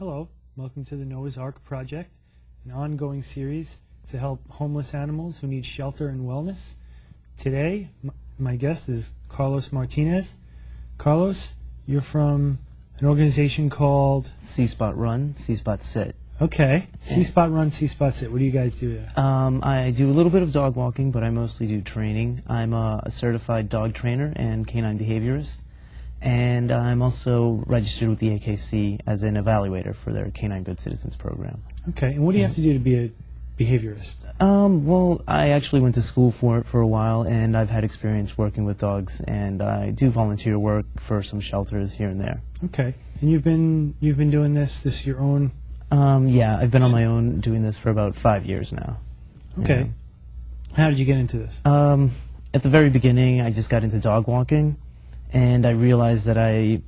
Hello, welcome to the Noah's Ark Project, an ongoing series to help homeless animals who need shelter and wellness. Today, my guest is Carlos Martinez. Carlos, you're from an organization called C-Spot Run, C-Spot Sit. Okay, C-Spot Run, C-Spot Sit. What do you guys do there? I do a little bit of dog walking, but I mostly do training. I'm a certified dog trainer and canine behaviorist. And I'm also registered with the AKC as an evaluator for their Canine Good Citizens program. Okay, and what do you have to do to be a behaviorist? Well, I actually went to school for it for a while, and I've had experience working with dogs, and I do volunteer work for some shelters here and there. Okay, and you've been doing this is your own? Yeah, I've been on my own doing this for about 5 years now. Okay. Yeah. How did you get into this? At the very beginning, I just got into dog walking. And I realized that I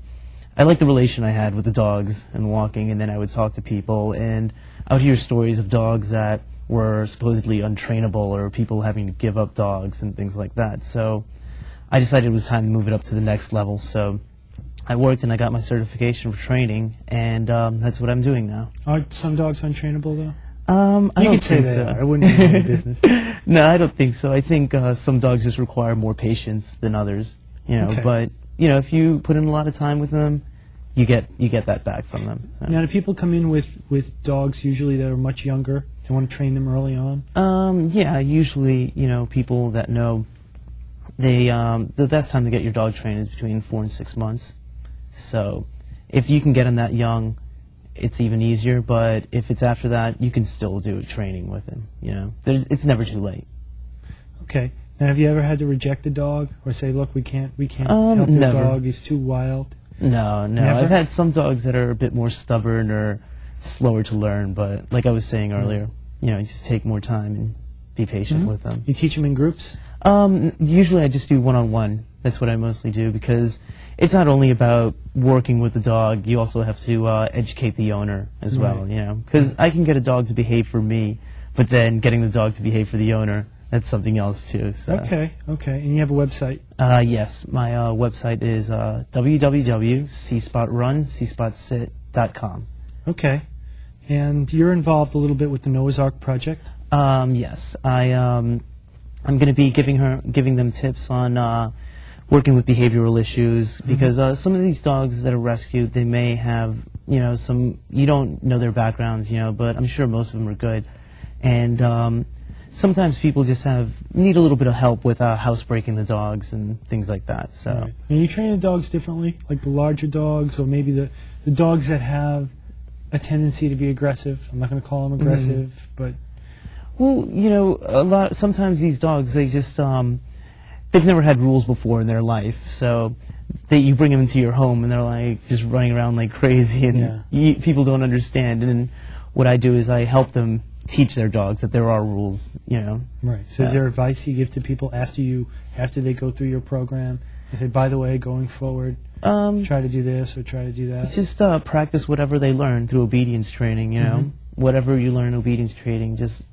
liked the relation I had with the dogs and walking, and then I would talk to people, and I would hear stories of dogs that were supposedly untrainable or people having to give up dogs and things like that. So I decided it was time to move it up to the next level. So I worked and I got my certification for training, and that's what I'm doing now. Are some dogs untrainable, though? I don't think so. I wouldn't know the business. No, I don't think so. I think some dogs just require more patience than others. You know, okay. But you know, if you put in a lot of time with them, you get that back from them. So. Now, do people come in with dogs usually that are much younger? They want to train them early on. Yeah, usually people that know the best time to get your dog trained is between 4 and 6 months. So if you can get them that young, it's even easier. But if it's after that, you can still do training with him. It's never too late. Okay. Now, have you ever had to reject a dog or say, look, we can't help your dog, he's too wild? No. Never? I've had some dogs that are a bit more stubborn or slower to learn, but like I was saying earlier, you just take more time and be patient with them. You teach them in groups? Usually I just do one-on-one. That's what I mostly do, because it's not only about working with the dog, you also have to educate the owner as well, because I can get a dog to behave for me, but then getting the dog to behave for the owner, that's something else too. So. Okay. And you have a website? Yes, my website is www.cspotsit.com. Okay. And you're involved a little bit with the Noah's Ark Project? Yes, I'm going to be giving them tips on working with behavioral issues, because some of these dogs that are rescued, they may have some, you don't know their backgrounds, but I'm sure most of them are good, and sometimes people just need a little bit of help with housebreaking the dogs and things like that. So. Right. And you train the dogs differently, like the larger dogs, or maybe the dogs that have a tendency to be aggressive. I'm not going to call them aggressive, but well, sometimes these dogs, they just they've never had rules before in their life, so you bring them into your home and they're like just running around like crazy, and people don't understand. And what I do is I help them teach their dogs that there are rules, Right. So is there advice you give to people after they go through your program? You say, by the way, going forward, try to do this or try to do that? Just practice whatever they learn through obedience training, Whatever you learn in obedience training, just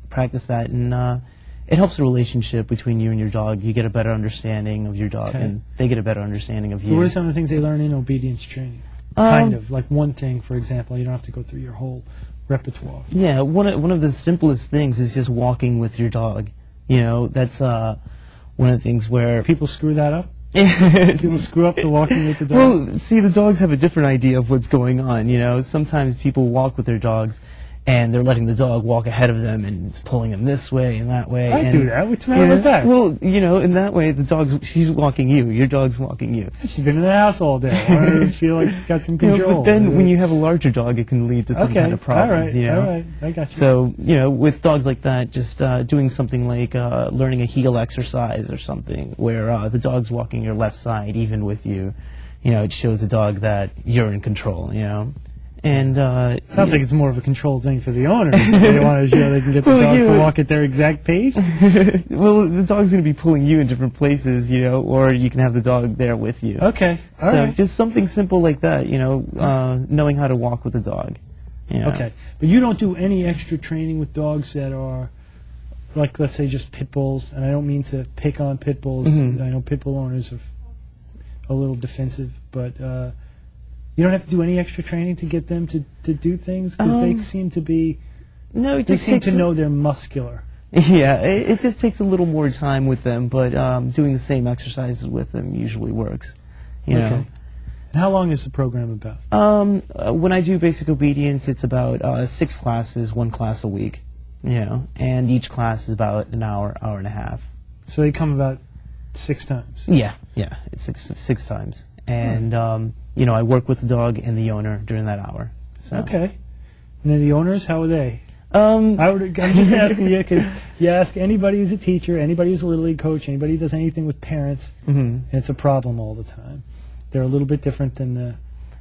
practice that, and it helps the relationship between you and your dog. You get a better understanding of your dog, and they get a better understanding of you. So what are some of the things they learn in obedience training? Kind of, like one thing, for example, you don't have to go through your whole repertoire. Yeah, one of the simplest things is just walking with your dog. That's one of the things where people screw that up. People screw up the walking with the dog. Well, see, the dogs have a different idea of what's going on. Sometimes people walk with their dogs, and they're letting the dog walk ahead of them, and it's pulling them this way and that way. I do that. What's the matter with that? Well, in that way, she's walking you. Your dog's walking you. She's been in the house all day. I want her to feel like she's got some control. But then when you have a larger dog, it can lead to some kind of problems. All right, I got you. So, with dogs like that, just doing something like learning a heel exercise or something, where the dog's walking your left side even with you, it shows the dog that you're in control, And sounds like it's more of a control thing for the owners. They want to show they can get the dog to walk at their exact pace. Well, the dog's going to be pulling you in different places, or you can have the dog there with you. Okay, all right. Just something simple like that, knowing how to walk with the dog. Okay, but you don't do any extra training with dogs that are, like, let's say, just pit bulls. And I don't mean to pick on pit bulls. I know pit bull owners are a little defensive, but You don't have to do any extra training to get them to do things, because they seem to be. No, it They just seem takes to know they're muscular. Yeah, it just takes a little more time with them, but doing the same exercises with them usually works. You know. And how long is the program about? When I do basic obedience, it's about 6 classes, 1 class a week. You know, and each class is about an hour, hour and a half. So they come about 6 times. Yeah, it's six times, and you know, I work with the dog and the owner during that hour. So. Okay. And then the owners, how are they? I'm I'm just asking you because you ask anybody who's a teacher, anybody who's a Little League coach, anybody who does anything with parents, and it's a problem all the time. They're a little bit different than the...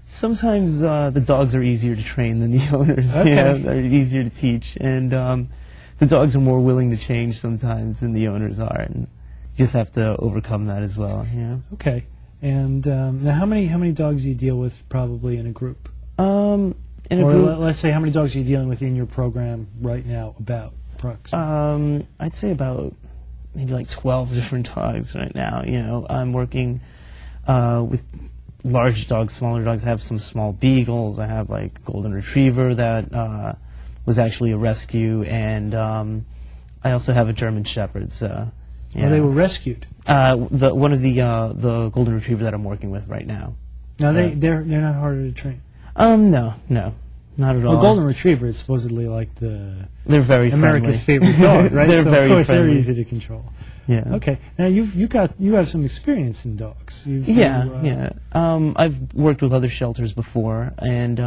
Sometimes the dogs are easier to train than the owners. Okay. You know, they're easier to teach, and the dogs are more willing to change sometimes than the owners are, and you just have to overcome that as well. You know? Okay. And now how many dogs do you deal with probably in a group? Let's say how many dogs are you dealing with in your program right now, about approximately? I'd say about maybe like 12 different dogs right now. You know, I'm working with large dogs, smaller dogs. I have some small beagles. I have like golden retriever that was actually a rescue, and I also have a German Shepherd. So, yeah. They were rescued. One of the golden retriever that I'm working with right now. Now they're not harder to train. No, not at all. The golden retriever is supposedly like they're very America's friendly. favorite dog, right? They're so very of course friendly. they're easy to control. Yeah. Okay. Now you have some experience in dogs. Yeah. I've worked with other shelters before, and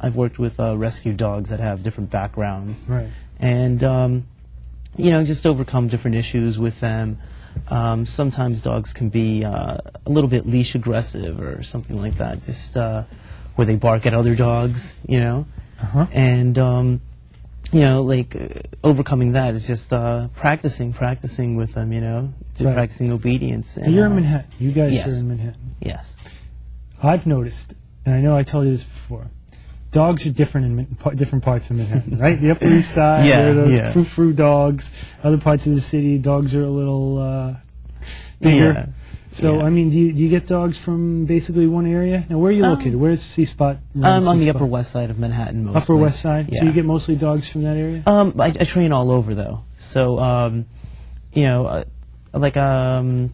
I've worked with rescue dogs that have different backgrounds. Right. And you know, just overcome different issues with them. Sometimes dogs can be a little bit leash aggressive or something like that. Just where they bark at other dogs, you know. And you know, like overcoming that is just practicing with them, you know, practicing obedience. And, you're in Manhattan. You guys yes. are in Manhattan. Yes. I've noticed, and I know I told you this before, dogs are different in different parts of Manhattan, right? The Upper East Side, there are those frou-frou dogs. Other parts of the city, dogs are a little bigger. Yeah. So, I mean, do you get dogs from basically one area? Now, where are you located? Where's C-Spot? I'm on the Upper West Side of Manhattan mostly. Upper West Side? Yeah. So you get mostly dogs from that area? I train all over, though. So, you know, I'm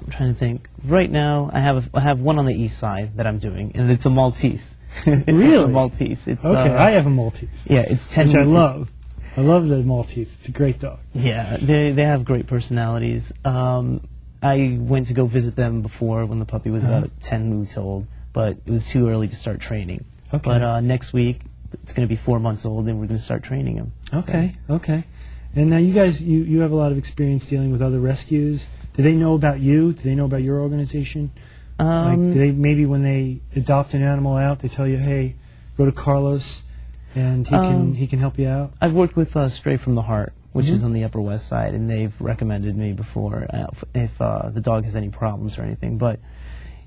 trying to think. Right now, I have one on the East Side that I'm doing, and it's a Maltese. Really? A Maltese. It's, okay, I have a Maltese. Yeah, it's 10. Which I love. I love the Maltese. It's a great dog. Yeah, they have great personalities. I went to go visit them before when the puppy was about 10 weeks old, but it was too early to start training. Okay. But next week, it's going to be 4 months old, and we're going to start training him. Okay, okay. And now you guys, you have a lot of experience dealing with other rescues. Do they know about you? Do they know about your organization? Like, do they, maybe when they adopt an animal out, they tell you, hey, go to Carlos, and he can help you out? I've worked with Stray from the Heart, which is on the Upper West Side, and they've recommended me before if the dog has any problems or anything. But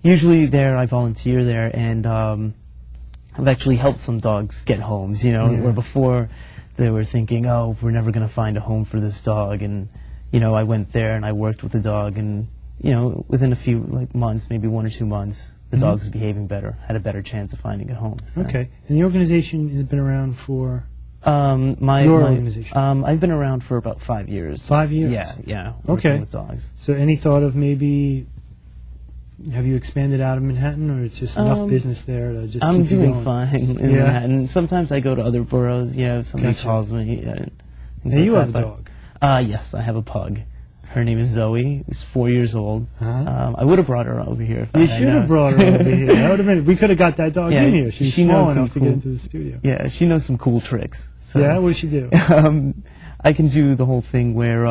usually there, I volunteer there, and I've actually helped some dogs get homes, you know, where before they were thinking, oh, we're never going to find a home for this dog. And, you know, I went there and I worked with the dog, and, you know, within a few months, maybe 1 or 2 months, the dog was behaving better, had a better chance of finding a home. So. Okay. And the organization has been around for... My organization? I've been around for about 5 years. 5 years? Yeah. Okay. With dogs. So any thought of maybe, have you expanded out of Manhattan, or it's just enough business there to just I'm keep you doing going? fine in Manhattan. Sometimes I go to other boroughs, if somebody Gotcha. calls me. Now you have a dog. Yes, I have a pug. Her name is Zoe. She's 4 years old. I would have brought her over here. You should have brought her over here. That would have been. We could have got that dog in here. She's small enough to get into the studio. Yeah, she knows some cool tricks. So. Yeah, what does she do? I can do the whole thing where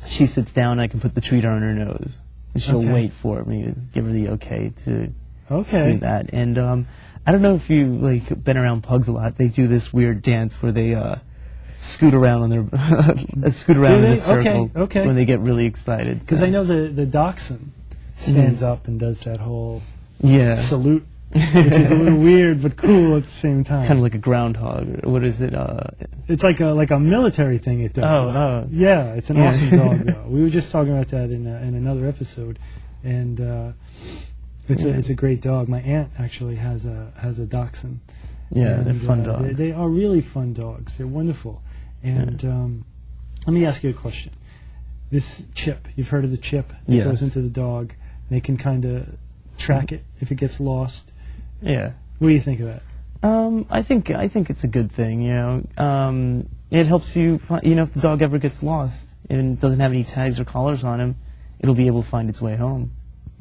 she sits down and I can put the treat on her nose. And she'll wait for me to give her the okay to do that. And I don't know if you've been around pugs a lot. They do this weird dance where they scoot around on their in a circle when they get really excited. Because I know the dachshund stands up and does that whole salute. Which is a little weird but cool at the same time. Kind of like a groundhog. What is it? It's like a military thing it does. Oh. Yeah, it's an awesome dog, though. We were just talking about that in another episode. And It's a great dog. My aunt actually has a dachshund. Yeah, they're And, fun dogs. They are really fun dogs. They're wonderful. And let me ask you a question. This chip, you've heard of the chip that Yes. goes into the dog. And they can kind of track it if it gets lost. Yeah. What do you think of that? I think it's a good thing. It helps you. If the dog ever gets lost and doesn't have any tags or collars on him, it'll be able to find its way home.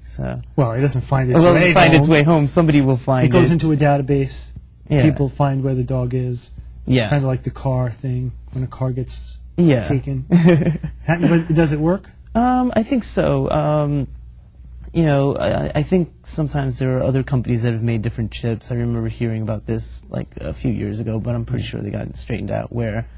So. Well, it doesn't find its Well, way it'll find home. its way home. Somebody will find it. It goes into a database. Yeah. People find where the dog is. Yeah. Kind of like the car thing when a car gets taken. But does it work? I think so. I think sometimes there are other companies that have made different chips. I remember hearing about this like a few years ago, but I'm pretty sure they got it straightened out where,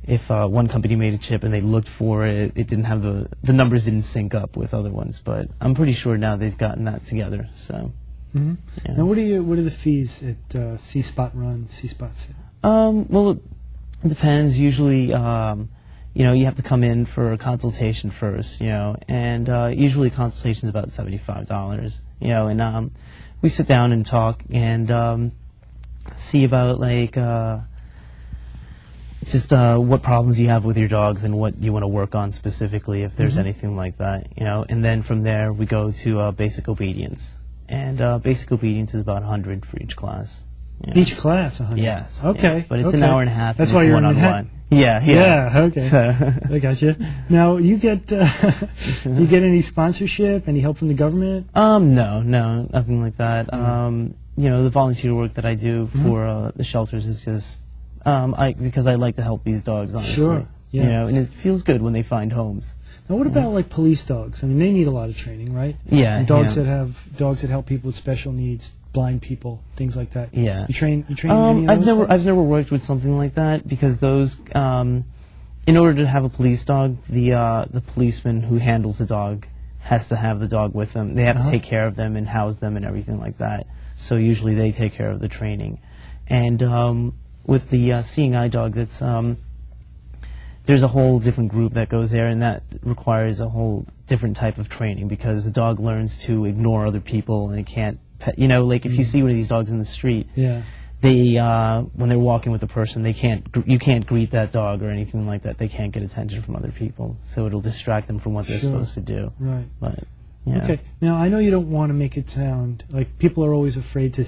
if one company made a chip and they looked for it, it didn't have the numbers didn't sync up with other ones. But I'm pretty sure now they've gotten that together. So. Mm-hmm. Yeah. Now, what are the fees at C-Spot Run, C-Spot Sit? Well, it depends. Usually, you have to come in for a consultation first, and usually a consultation is about $75, and we sit down and talk and see about just what problems you have with your dogs and what you want to work on specifically, if there's anything like that, and then from there we go to basic obedience. And basic obedience is about 100 for each class. Each class, 100? Yes. Okay. Yes, but it's an hour and a half. That's and why it's you're in one-on-one. Manhattan? Yeah. Okay. So I got you. Now, you get, do you get any sponsorship, any help from the government? No, nothing like that. The volunteer work that I do for the shelters is just because I like to help these dogs, honestly. Sure. Yeah. And it feels good when they find homes. Now, what about like police dogs? I mean, they need a lot of training, right? Yeah. And dogs that help people with special needs, blind people, things like that. Yeah. You train any of those? I've never worked with something like that because those, in order to have a police dog, the policeman who handles the dog has to have the dog with them. They have to take care of them and house them and everything like that. So usually they take care of the training. And with the seeing eye dog, that's there's a whole different group that goes there, and that requires a whole different type of training because the dog learns to ignore other people, and it can't, if you see one of these dogs in the street, they, when they're walking with a person, you can't greet that dog or anything like that. They can't get attention from other people, so it'll distract them from what they're supposed to do. Right. But, yeah. Okay. Now, I know you don't want to make it sound like people are always afraid to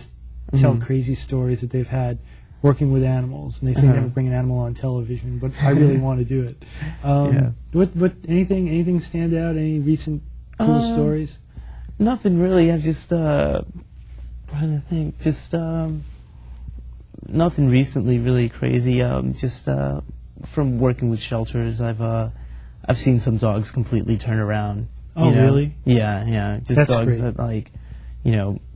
tell crazy stories that they've had working with animals, and they say never bring an animal on television, but I really want to do it. What anything stand out? Any recent cool stories? Nothing really. I'm just trying to think. Just nothing recently really crazy. Just from working with shelters, I've seen some dogs completely turn around. Oh, really? Yeah. Just That's dogs great. that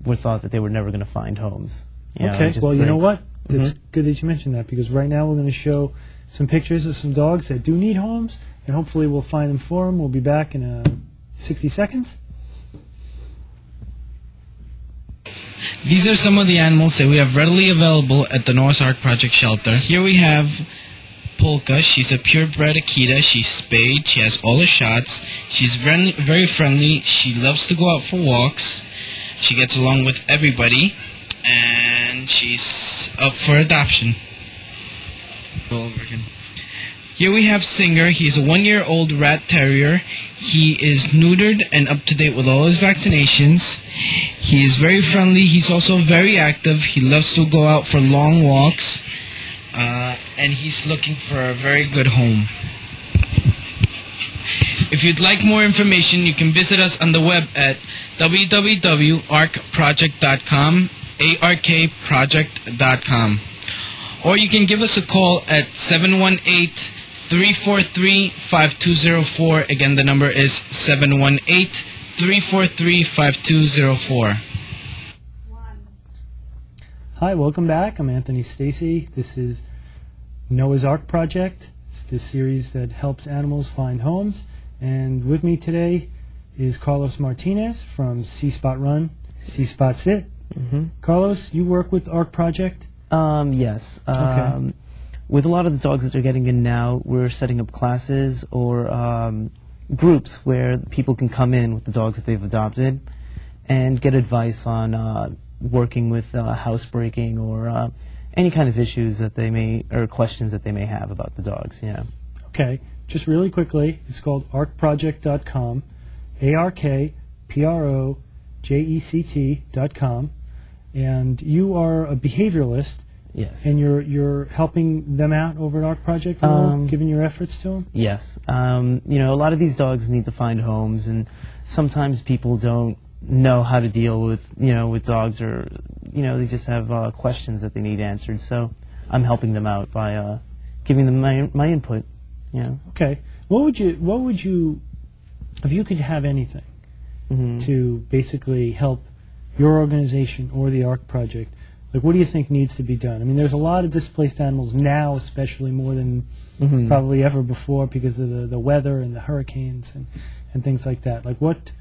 were thought that they were never going to find homes. Okay. Well, you know what? It's good that you mentioned that because right now we're going to show some pictures of some dogs that do need homes, and hopefully we'll find them for them. We'll be back in 60 seconds. These are some of the animals that we have readily available at the Noah's Ark Project shelter. Here we have Polka. She's a purebred Akita. She's spayed. She has all the shots. She's very friendly. She loves to go out for walks. She gets along with everybody. And she's up for adoption. Here we have Singer. He's a 1-year-old rat terrier. He is neutered and up to date with all his vaccinations. He is very friendly. He's also very active. He loves to go out for long walks. And he's looking for a very good home. If you'd like more information, you can visit us on the web at www.arkproject.com. arkproject.com, or you can give us a call at 718-343-5204. Again, the number is 718-343-5204. Hi, welcome back. I'm Anthony Stasi. This is Noah's Ark Project. It's the series that helps animals find homes. And with me today is Carlos Martinez from C-Spot Run, C-Spot Sit. Carlos, you work with Ark Project? Yes. With a lot of the dogs that are getting in now, we're setting up classes or groups where people can come in with the dogs that they've adopted and get advice on working with housebreaking or any kind of issues that they may, or questions that they may have about the dogs. Yeah. Okay, just really quickly, it's called arcproject.com, ARKPROJECT.com, and you are a behavioralist. Yes. And you're helping them out over at Arc Project, giving your efforts to them? Yes. You know, a lot of these dogs need to find homes, and sometimes people don't know how to deal with, you know, with dogs, or, you know, they just have questions that they need answered. So I'm helping them out by giving them my input, you know. Okay. What would you, if you could have anything to basically help your organization or the Arc Project, like, what do you think needs to be done? I mean, there's a lot of displaced animals now, especially more than probably ever before, because of the weather and the hurricanes and things like that. Like, what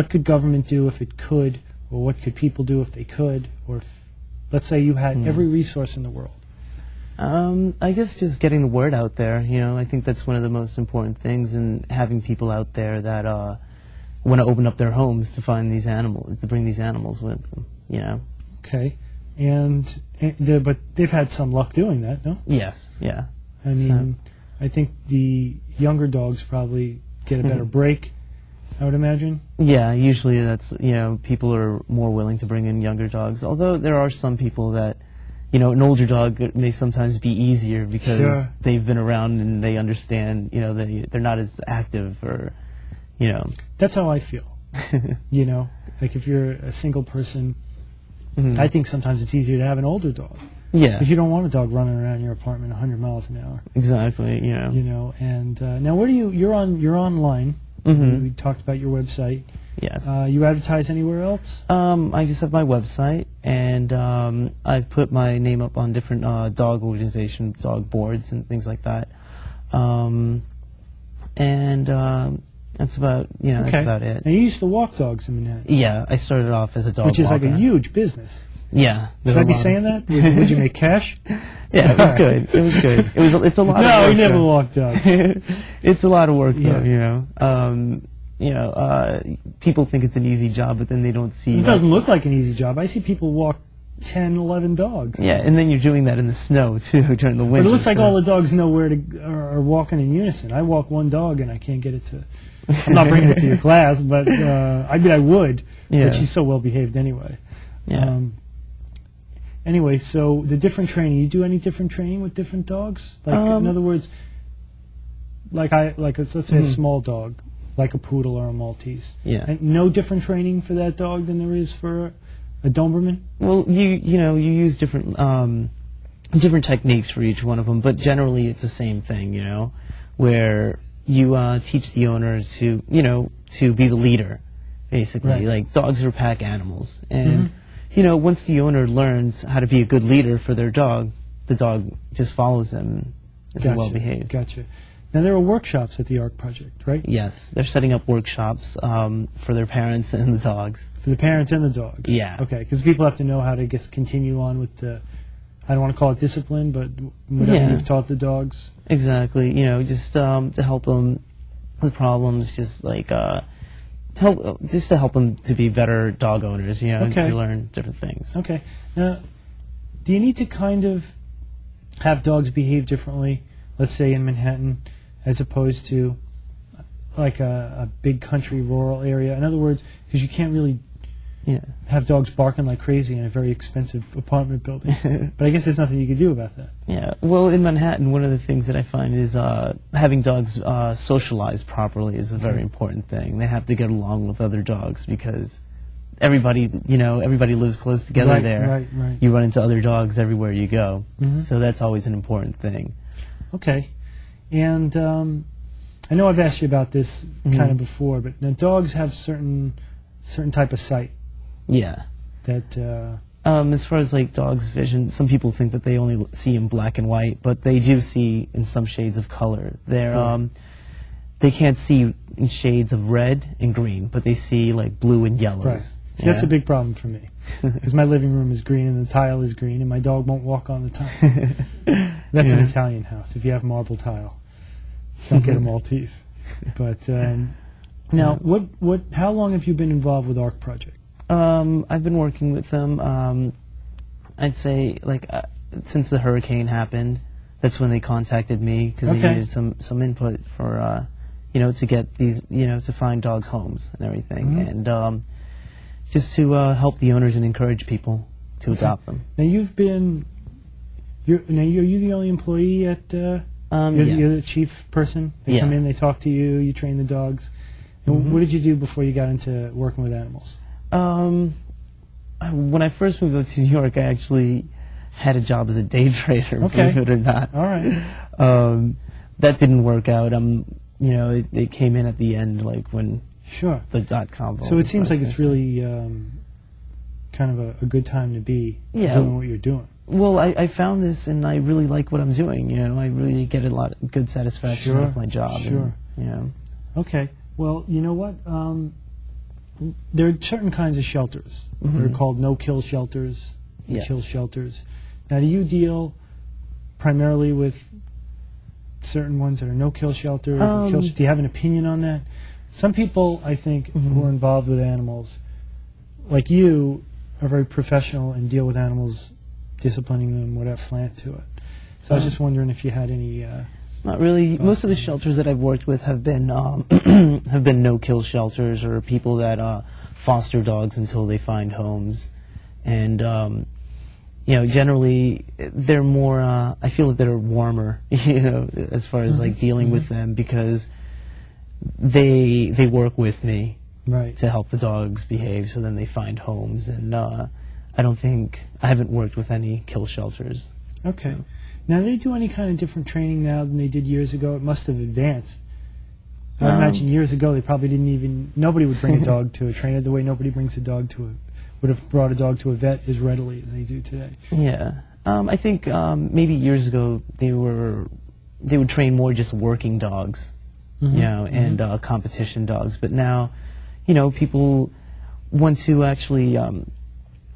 could government do if it could, or what could people do if they could, or if, let's say you had every resource in the world? I guess just getting the word out there, you know. I think that's one of the most important things, and having people out there that want to open up their homes to find these animals, to bring these animals with them, you know. Okay. But they've had some luck doing that, no? Yes, yeah. I mean, I think the younger dogs probably get a better break, I would imagine. Yeah, usually that's, you know, people are more willing to bring in younger dogs, although there are some people that, you know, an older dog may sometimes be easier because they've been around and they understand, you know, they're not as active, or, you know. That's how I feel, you know. Like, if you're a single person, I think sometimes it's easier to have an older dog. Yeah. Because you don't want a dog running around your apartment 100 miles an hour. Exactly, yeah. You know, and now where do you're online. We talked about your website. Yes. You advertise anywhere else? I just have my website, and I've put my name up on different dog organization, dog boards and things like that. That's about, you know, that's about it. And you used to walk dogs in Manhattan. Yeah, I started off as a dog Which is walker. like a huge business. Yeah. Should I be saying that? Would you make cash? Yeah, it was good. It was good. It's a lot of work. No, we never walked dogs. It's a lot of work, though, you know. People think it's an easy job, but then they don't see... It doesn't look like an easy job. I see people walk 10, 11 dogs. Yeah, and then you're doing that in the snow, too, during the winter. But it looks like all the dogs know where to... are walking in unison. I walk one dog, and I can't get it to... I'm not bringing it to your class, but I mean, I would. Yeah. But she's so well behaved anyway. Yeah. Anyway, so the different training. You do any different training with different dogs? Like, in other words, let's say a small dog, like a poodle or a Maltese. Yeah. And no different training for that dog than there is for a Doberman? Well, you use different techniques for each one of them, but generally it's the same thing, you know, where you teach the owner to be the leader, basically. Right. Like, dogs are pack animals, and you know, once the owner learns how to be a good leader for their dog, the dog just follows them and is well behaved. Gotcha. Now, there are workshops at the Arc Project, right? Yes, they're setting up workshops for their parents and the dogs. For the parents and the dogs. Yeah. Okay, because people have to know how to continue on with the, I don't want to call it discipline, but whatever you've taught the dogs. Exactly. You know, just to help them with problems, just like to help them to be better dog owners. You know, and to learn different things. Okay. Now, do you need to kind of have dogs behave differently, let's say in Manhattan, as opposed to like a big country rural area? In other words, because you can't really have dogs barking like crazy in a very expensive apartment building. But I guess there's nothing you can do about that. Yeah. Well, in Manhattan, one of the things that I find is having dogs socialize properly is a very important thing. They have to get along with other dogs because everybody lives close together there. Right. You run into other dogs everywhere you go. So that's always an important thing. Okay. And I know I've asked you about this kind of before, but now dogs have certain type of sight. Yeah. That as far as like dogs' vision, some people think that they only see in black and white, but they do see in some shades of color. They can't see in shades of red and green, but they see like blue and yellows. Right. See, that's a big problem for me because my living room is green and the tile is green, and my dog won't walk on the tile. That's an Italian house. If you have marble tile, don't get a Maltese. But now, how long have you been involved with ARC Project? I've been working with them, I'd say, like, since the hurricane happened. That's when they contacted me, because they needed some input for, to get these, to find dogs homes and everything. And just to help the owners and encourage people to adopt them. Now, are you the only employee at, you're the chief person? They come in, they talk to you, you train the dogs. And what did you do before you got into working with animals? When I first moved up to New York, I actually had a job as a day trader, believe it or not. All right. That didn't work out. It came in at the end, like when the .com. So it seems like it's really kind of a good time to be doing what you're doing. Well, I found this, and I really like what I'm doing. I really get a lot of good satisfaction with my job. Sure. And, Okay. Well, you know what? There are certain kinds of shelters. They're called no-kill shelters, kill shelters. Now, do you deal primarily with certain ones that are no-kill shelters? Do you have an opinion on that? Some people, I think, who are involved with animals, like you, are very professional and deal with animals, disciplining them, whatever slant to it. So I was just wondering if you had any... Not really. Most of the shelters that I've worked with have been no-kill shelters, or people that foster dogs until they find homes. And generally they're more. I feel that they're warmer, as far as like dealing with them, because they work with me to help the dogs behave. So then they find homes, and I haven't worked with any kill shelters. Okay. Now, do they do any kind of different training now than they did years ago? It must have advanced. I imagine years ago they probably nobody would bring a dog to a trainer the way nobody would have brought a dog to a vet as readily as they do today. Yeah. I think maybe years ago they would train more just working dogs, and competition dogs. But now, people want to actually...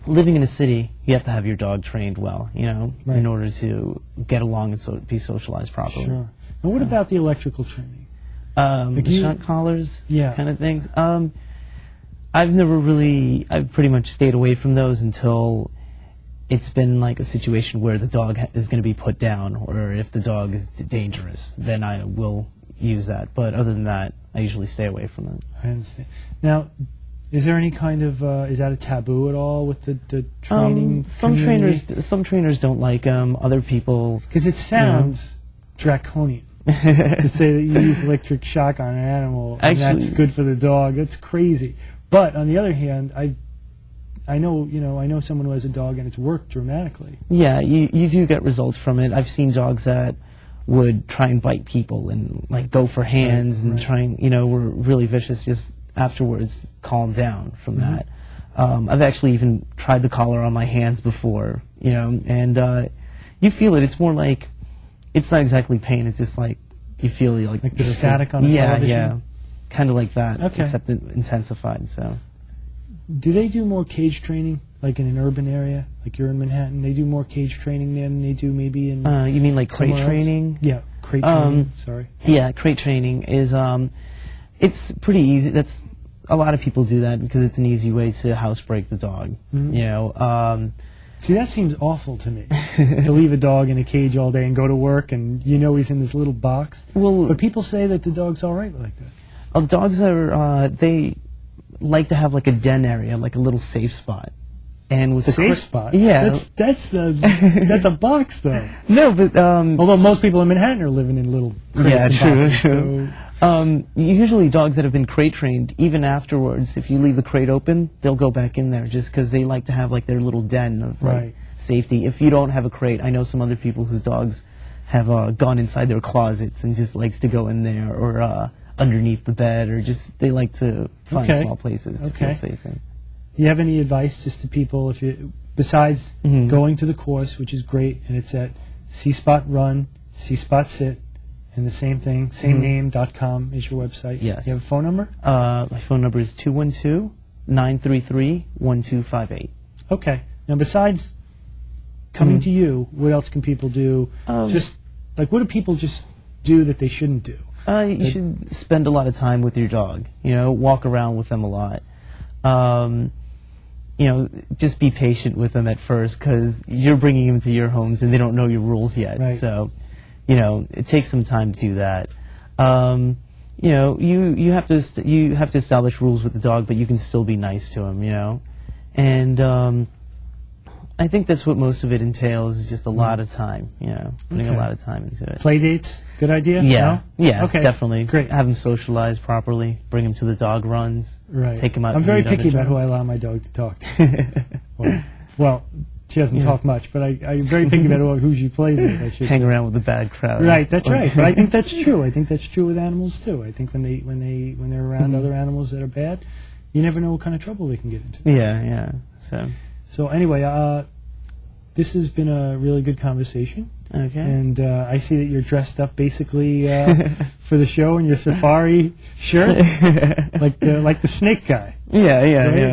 living in a city, you have to have your dog trained well, in order to get along and be socialized properly. Sure. And what about the electrical training? The shot collars kind of things. I've pretty much stayed away from those until it's been like a situation where the dog is going to be put down, or if the dog is dangerous, then I will use that. But other than that, I usually stay away from it. I understand. Now, is there any kind of is that a taboo at all with the training? Some trainers don't like other people, because it sounds draconian to say that you use electric shock on an animal and that's good for the dog. That's crazy. But on the other hand, I know someone who has a dog and it's worked dramatically. Yeah, you do get results from it. I've seen dogs that would try and bite people and like go for hands and try and were really vicious. Just afterwards calm down from that. I've actually even tried the collar on my hands before, and you feel it. It's more like, it's not exactly pain, it's just like, you feel like the static on the television? Yeah, kind of like that, except intensified. So, do they do more cage training, like in an urban area, like you're in Manhattan? They do more cage training there than they do maybe in you mean like crate training? Yeah, crate training, sorry. Yeah, crate training is... it's pretty easy. A lot of people do that because it's an easy way to housebreak the dog. See, that seems awful to me, to leave a dog in a cage all day and go to work and he's in this little box. Well, but people say that the dog's all right like that. Dogs are they like to have like a den area, like a little safe spot. And with a safe spot? Yeah. That's a box though. No, but although most people in Manhattan are living in little crates and boxes. True. Usually dogs that have been crate trained, even afterwards, if you leave the crate open, they'll go back in there just because they like to have like their little den of safety. If you don't have a crate, I know some other people whose dogs have gone inside their closets and just likes to go in there, or underneath the bed, or just they like to find small places to feel safe in. You have any advice just to people, besides going to the course, which is great, and it's at C-Spot Run, C-Spot Sit, and the same thing, same name.com is your website. Yes. You have a phone number? My phone number is 212-933-1258. Okay. Now, besides coming to you, what else can people do? Just, like, what do people just do that they shouldn't do? You should spend a lot of time with your dog. Walk around with them a lot. Just be patient with them at first because you're bringing them to your homes and they don't know your rules yet. Right. So, it takes some time to do that. You have to establish rules with the dog, but you can still be nice to him. And I think that's what most of it entails is just a lot of time. Putting a lot of time into it. Play dates, good idea? Yeah, No? yeah, Okay. definitely. Great. Have him socialize properly. Bring him to the dog runs. Right. Take him out. I'm to very eat other picky about dogs. who I allow my dog to talk to. well, she doesn't talk much, but I'm very picky about who she plays with. I should Hang around with the bad crowd. Right, that's right. But I think that's true. I think that's true with animals too. I think when they're around other animals that are bad, you never know what kind of trouble they can get into. Yeah. So anyway, this has been a really good conversation. Okay. And I see that you're dressed up basically for the show in your safari shirt, like the snake guy. Yeah.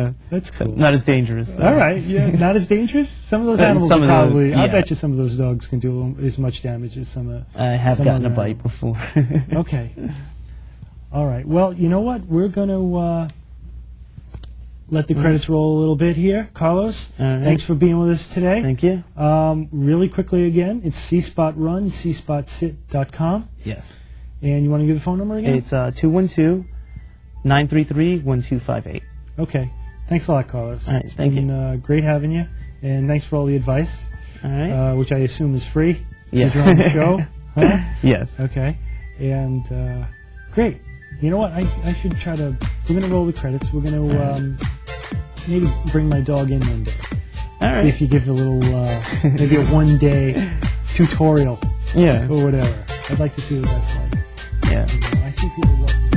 Right? That's cool. Not as dangerous. All right, yeah, not as dangerous. Some of those animals some are of those, probably. I yeah. bet you some of those dogs can do as much damage as some. I have some gotten a other bite animals. before. Okay. All right. Well, you know what? We're gonna let the credits roll a little bit here, Carlos. All right. Thanks for being with us today. Thank you. Really quickly again, it's C-Spot Run, cspotsit.com. Yes. And you want to give the phone number again? It's 212-933-1258. Okay. Thanks a lot, Carlos. All right, It's thank been great having you, and thanks for all the advice, All right. which I assume is free. Yeah. If you're on the show. Huh? Yes. Okay. And great. You know what? I should try to. We're going to roll the credits. We're going to maybe bring my dog in one day. All See right. if you give a little, maybe a one-day tutorial Yeah. or whatever. I'd like to see what that's like. Yeah. I see people love